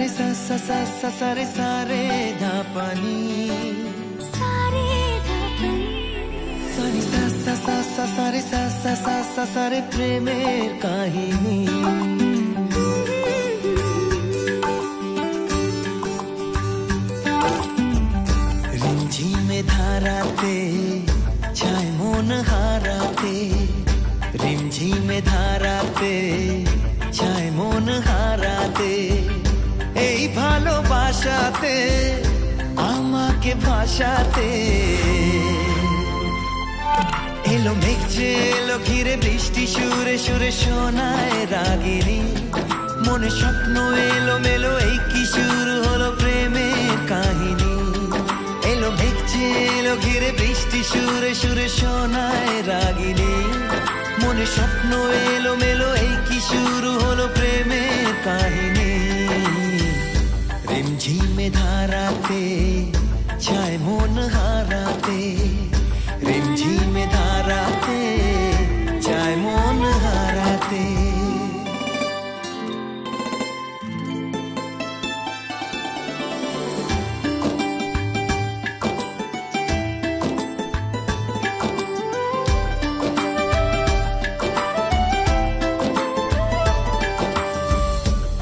रे सा सा सा सा सा रे सा रे धा पा नी सा रे सा सा सा सा सा रे सा सा सा सा सा रे প্রেমের কাহিনী रिमझिमे धाराते छाय मन हाराते रिमझिमे धाराते छाय मन हाराते এই ভালোবাসাতে আমাকে ভাষাতে এলো মেঘ যে এলো ঘিরে বৃষ্টি সুরে সুরে শোনায় রাগিনী মনে স্বপ্ন এলো মেলো এই কি শুরু হলো প্রেমের কাহিনী এলো মেঘ যে এলো ঘিরে বৃষ্টি সুরে সুরে শোনায় রাগিনী মনে স্বপ্ন এলো মেলো এই কি শুরু হলো প্রেমের কাহিনী रिमझिमे धाराते छाय मन हाराते रिमझिमे धाराते छाय मन हाराते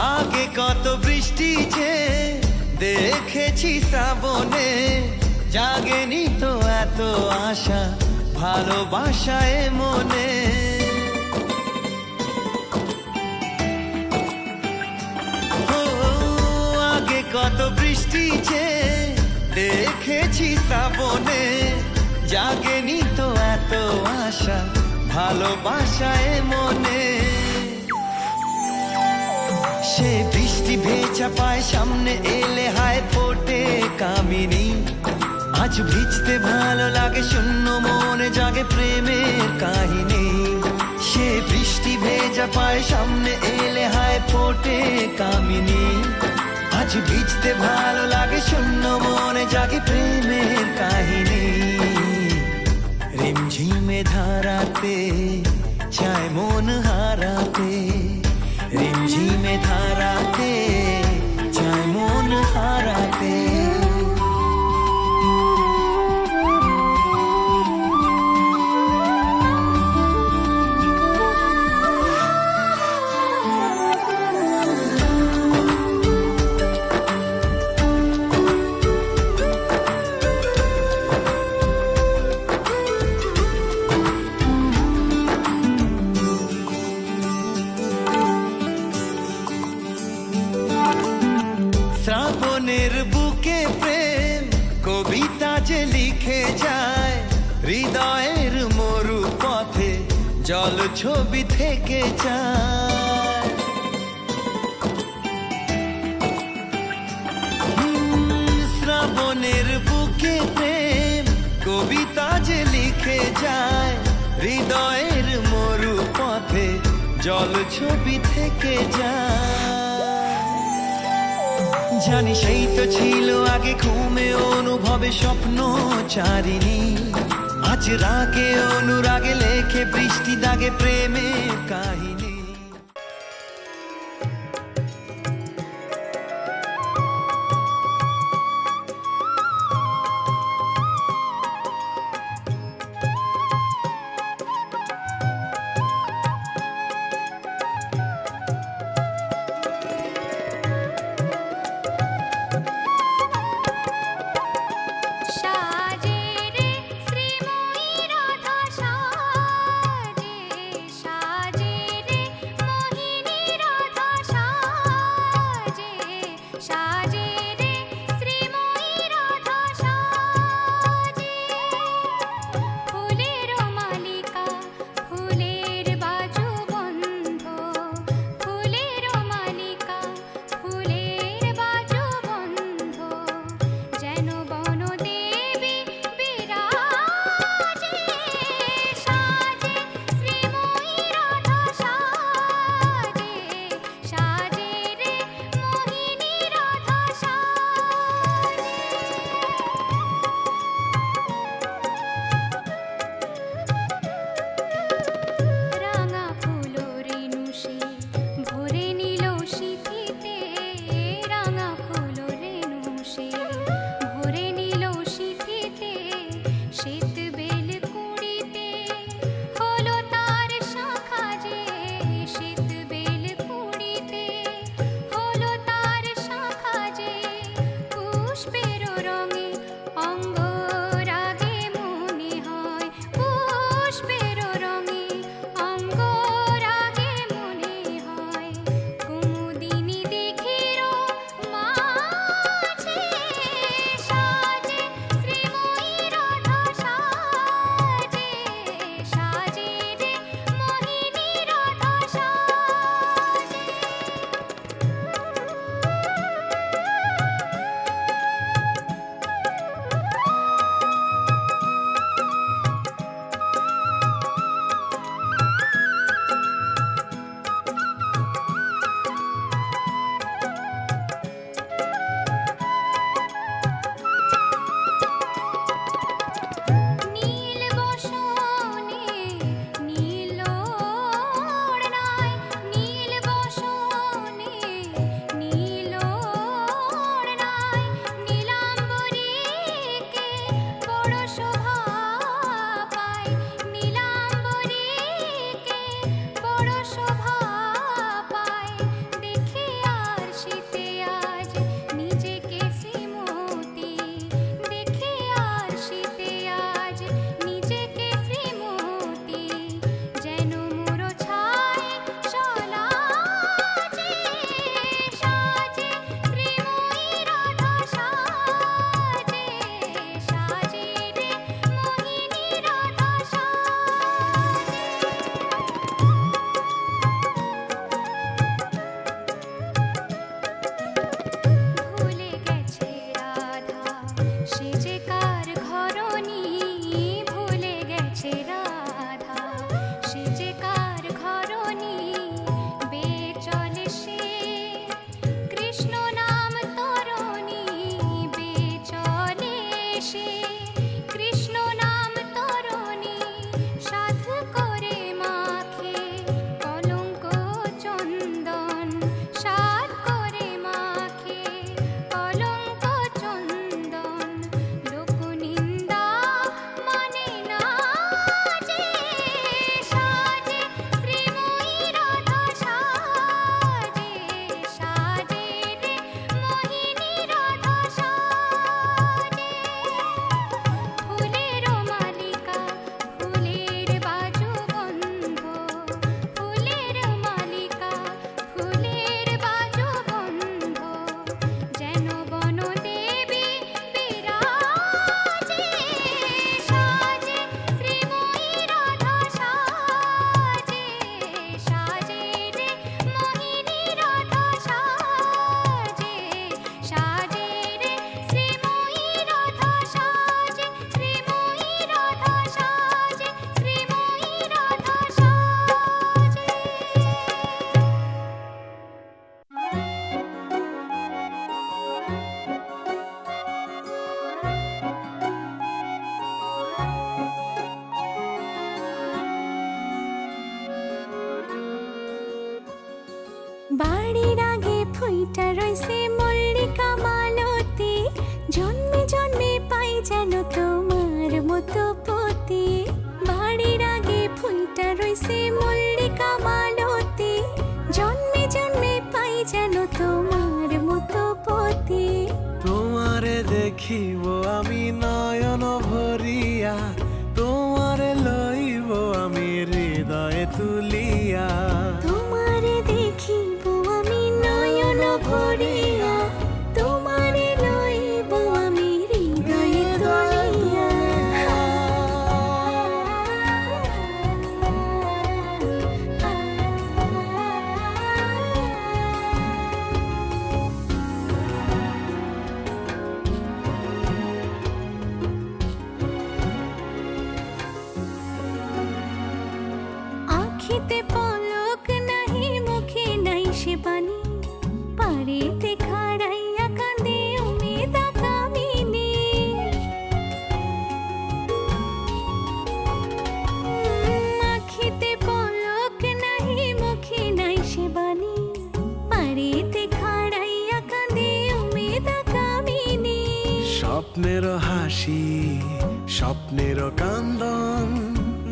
आगे कत बृष्टि छे দেখেছি শ্রাবণে জাগেনি তো এত আশা ভালোবাসায় মনে ও আগে কত বৃষ্টি যে দেখেছি শ্রাবণে জাগেনি তো এত আশা ভালোবাসায় মনে সে বৃষ্টি ভেজা পায় সামনে এলে হায় ফোটে কামিনী আজ ভিজতে ভালো লাগে শূন্য মনে জাগে প্রেমের কাহিনী সে বৃষ্টি ভেজা পায় সামনে এলে হায় ফোটে কামিনী আজ ভিজতে ভালো লাগে শূন্য মনে জাগে প্রেমের কাহিনী रिमझिमे धाराते छाय मन हाराते रिमझिमे धाराते छाय मन हाराते শ্রাবণের বুকে প্রেম কবিতা যে লিখে যায় হৃদয়ের মরু পথে জল ছবি থেকে যায় শ্রাবণের বুকে প্রেম কবিতা যে লিখে যায় হৃদয়ের মরু পথে জল ছবি থেকে যায় জানি সেই তো ছিল আগে ঘুমে অনুভবে স্বপ্ন চারিণী আজ রাগে অনুরাগে লেখে বৃষ্টি দাগে প্রেমের কাহিনী সাজে রে রইছে মল্লিকা মালতী, জন্মে জন্মে পাই যেন তোমার মতো পতি। বাড়ির আগে ফুলটা রইছে মল্লিকা মালতী, জন্মে জন্মে পাই যেন তোমার মতো পতি। তোমারে দেখিব আমি নয়ন ভরিয়া, তোমারে লইব আমি হৃদয়ে তুলিয়া। তোমারে দেখিব আমি নয়ন ভরিয়া, তোমারে লইব আমি হৃদয়ে তুলিয়া। আখিতে পলক নাহি, মুখে নাই সে বাণী, পারেতে খাড়াইয়া কাঁদে উমেদা কামিনী। আখিতে পলক নাহি, মুখে নাই সে বাণী, পারেতে খাড়াইয়া কাঁদে উমেদা কামিনী। স্বপ্নের হাসি, স্বপ্নের কান্দন,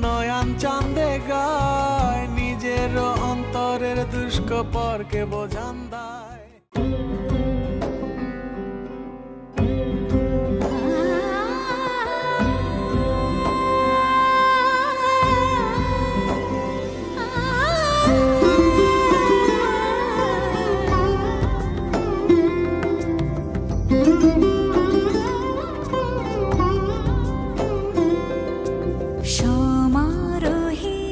নয়ন চাঁদে গায় নিজের অন্তরের দুষ্কপরকে বোঝান দায়। সমারোহে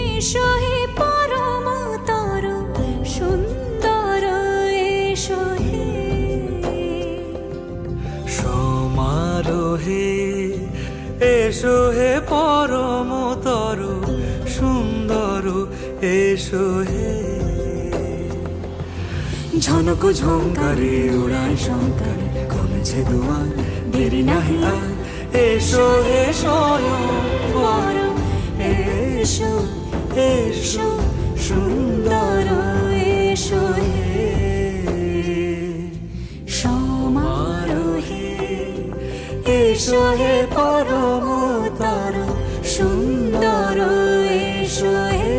এসো হে পরমতর সুন্দর, এসো হে। সমারোহে এসো হে পরমতর সুন্দর, এসো হে। ঝনক ঝঙ্কারে উড়ায় শঙ্কার, কমেছে দুয়ার দেরি নাহি আর। এসো হে স্বয়ংবর, এসো এসো সুন্দর, এসো হে। সমারোহে এসো হে পরমতর সুন্দর, এসো হে।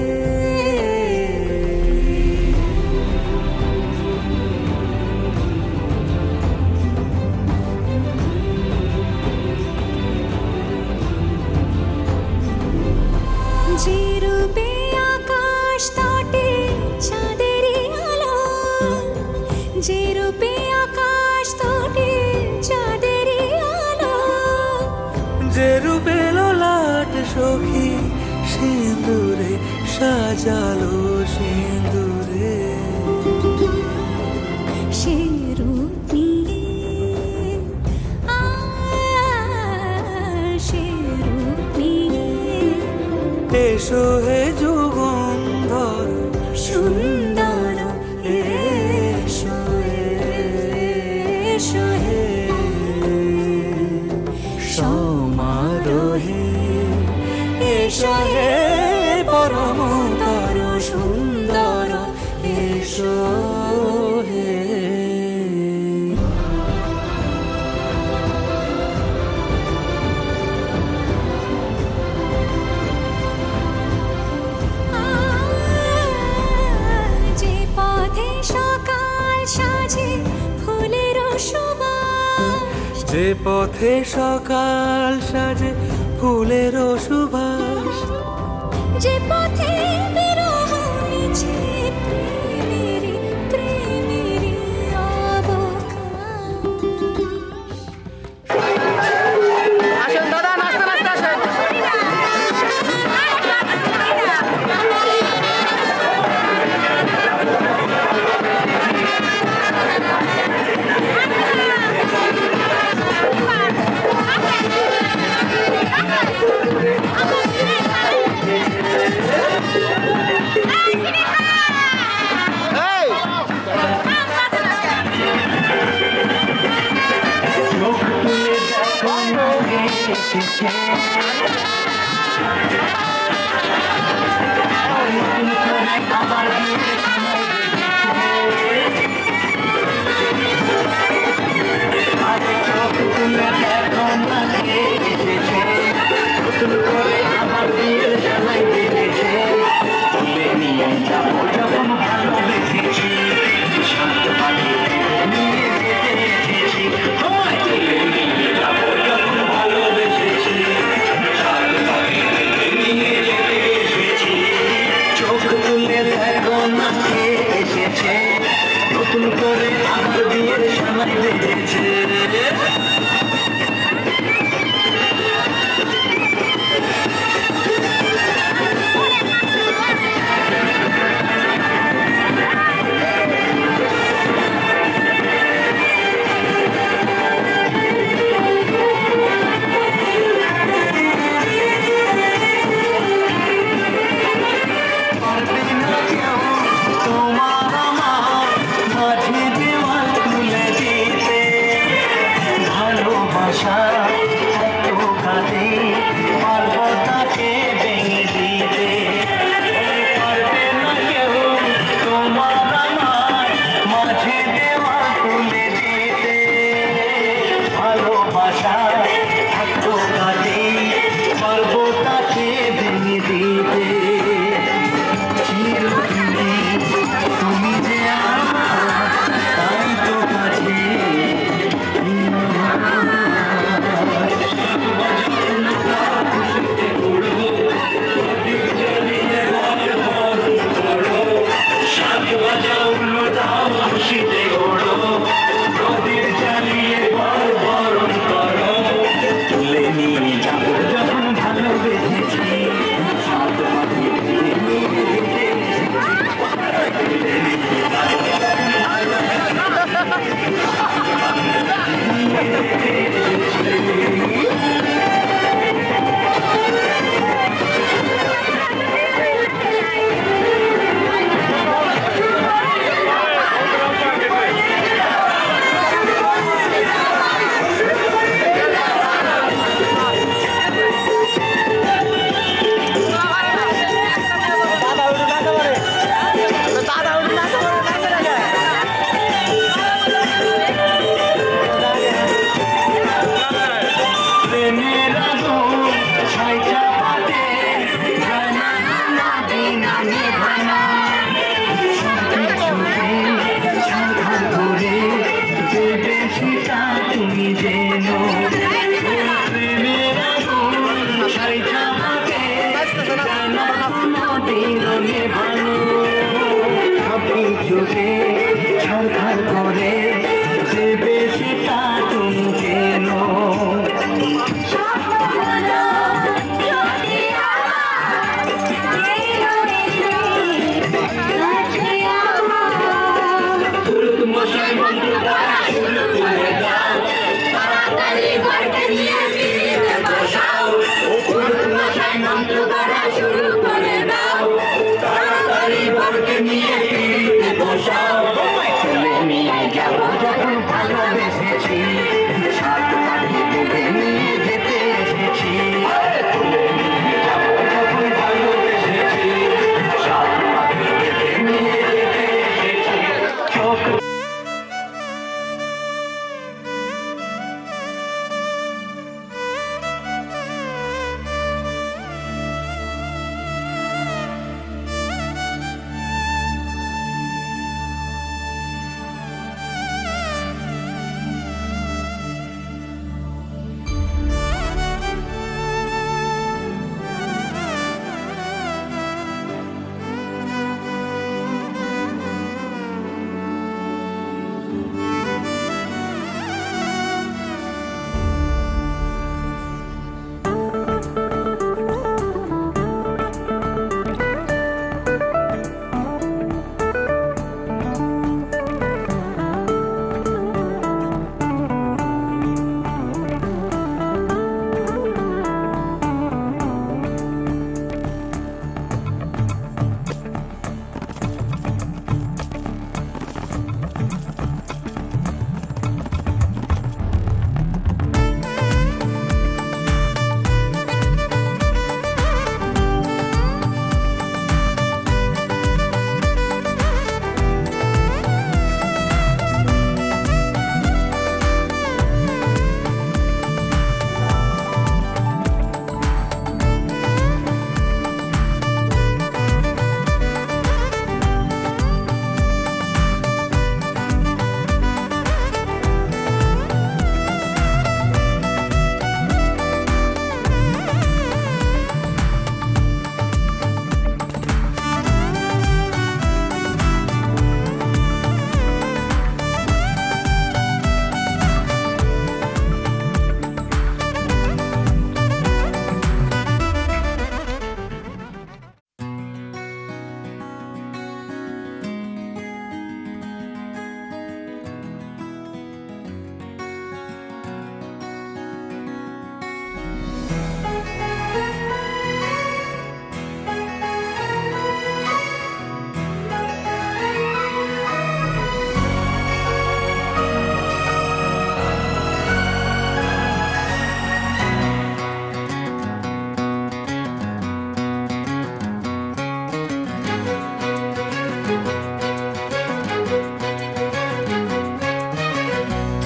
যে রূপে আকাশ তটে চাঁদেরই আলো, যে রূপে আকাশ তটে চাঁদেরই আলো। যে রূপে ললাট সখী সিঁদুরে সাজালো সিঁদুরে। সে রূপ নিয়ে সে রূপ নিয়ে এসো হে যুগন্ধর সুন্দর, এসো এসো হে। সমারোহে এসো হে পরমতর সুন্দর, এসো হে। যে পথে সকাল সাজে ফুলের সুবাস, যে পথে সকাল সাজে ফুলের সুবাস। যে পথে বিরহ মিছে প্রেমের প্রেমের অবকাশ। আসেন দাদা, নাস্তা নাস্তা আসেন। বিয়ের সময় বেজেছে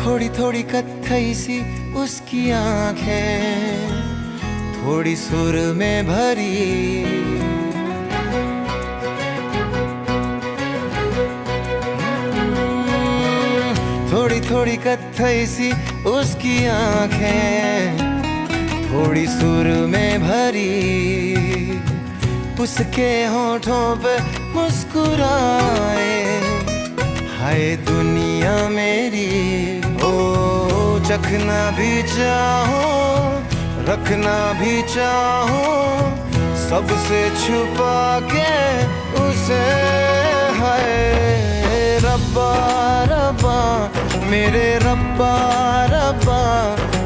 थोड़ी थोड़ी कत्थई सी उसकी आंखें, थोड़ी सुर में भरी, थोड़ी थोड़ी कत्थई सी उसकी आंखें, थोड़ी सुर में भरी, उसके होठों पे मुस्कुराए, हाय दुनिया मेरी। ओ चखना भी चाहो, रखना भी चाहो, सबसे छुपा के उसे, हाय रब्बा रब्बा मेरे रब्बा रब्बा,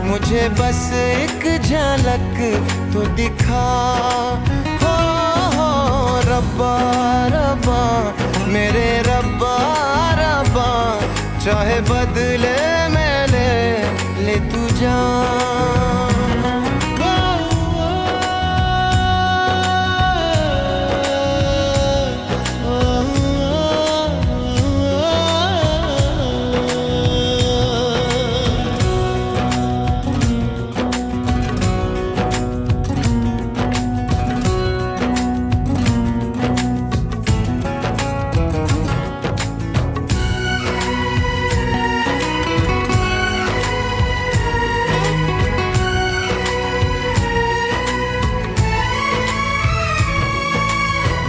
मुझे बस एक झलक तो दिखा। हो रब्बा रब्बा मेरे रब्बा रब्बा, चाहे बदले में ले तू जान।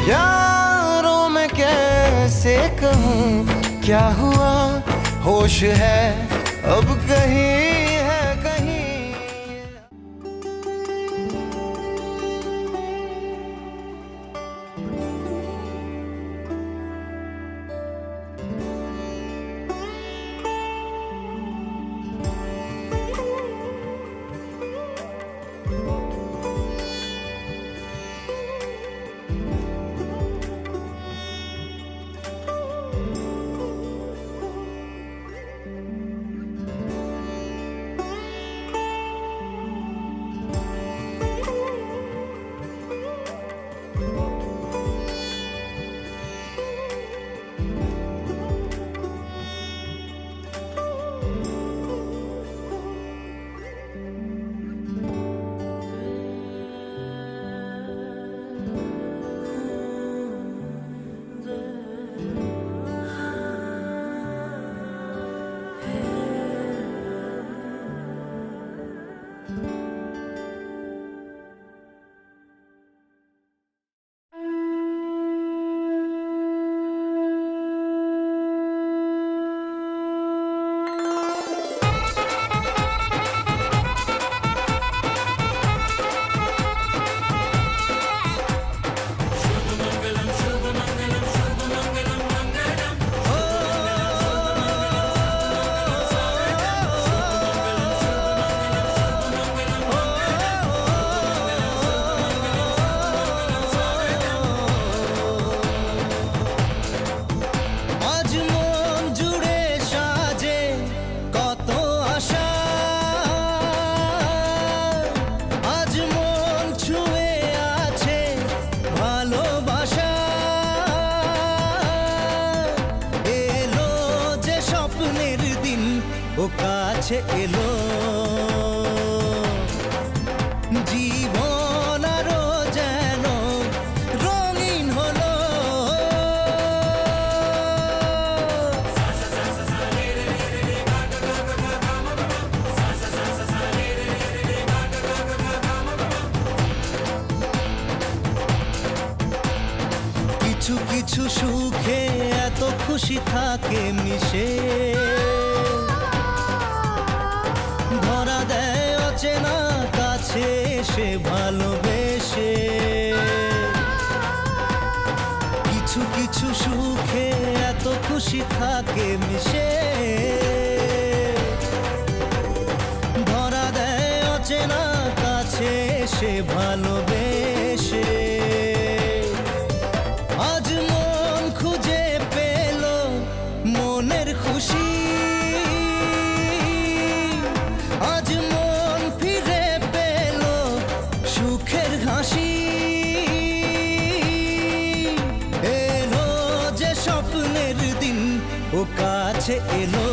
यारों में कैसे कहूँ क्या हुआ, होश है अब कहीं है कहीं। ও কাছে এলো, জীবন আরো যেন রঙিন হলো। কিছু কিছু সুখে এত খুশি থাকে মিশে, ধরা দেয় অচেনা কাছে এসে ভালোবেসে। কিছু কিছু সুখে এত খুশি থাকে মিশে, ধরা দেয় অচেনা কাছে এসে ভালোবেসে। আজ মন খুঁজে পেল মনের খুশি, আজ মন ফিরে পেল সুখের হাসি। এলো যে স্বপ্নের দিন ও কাছে এলো,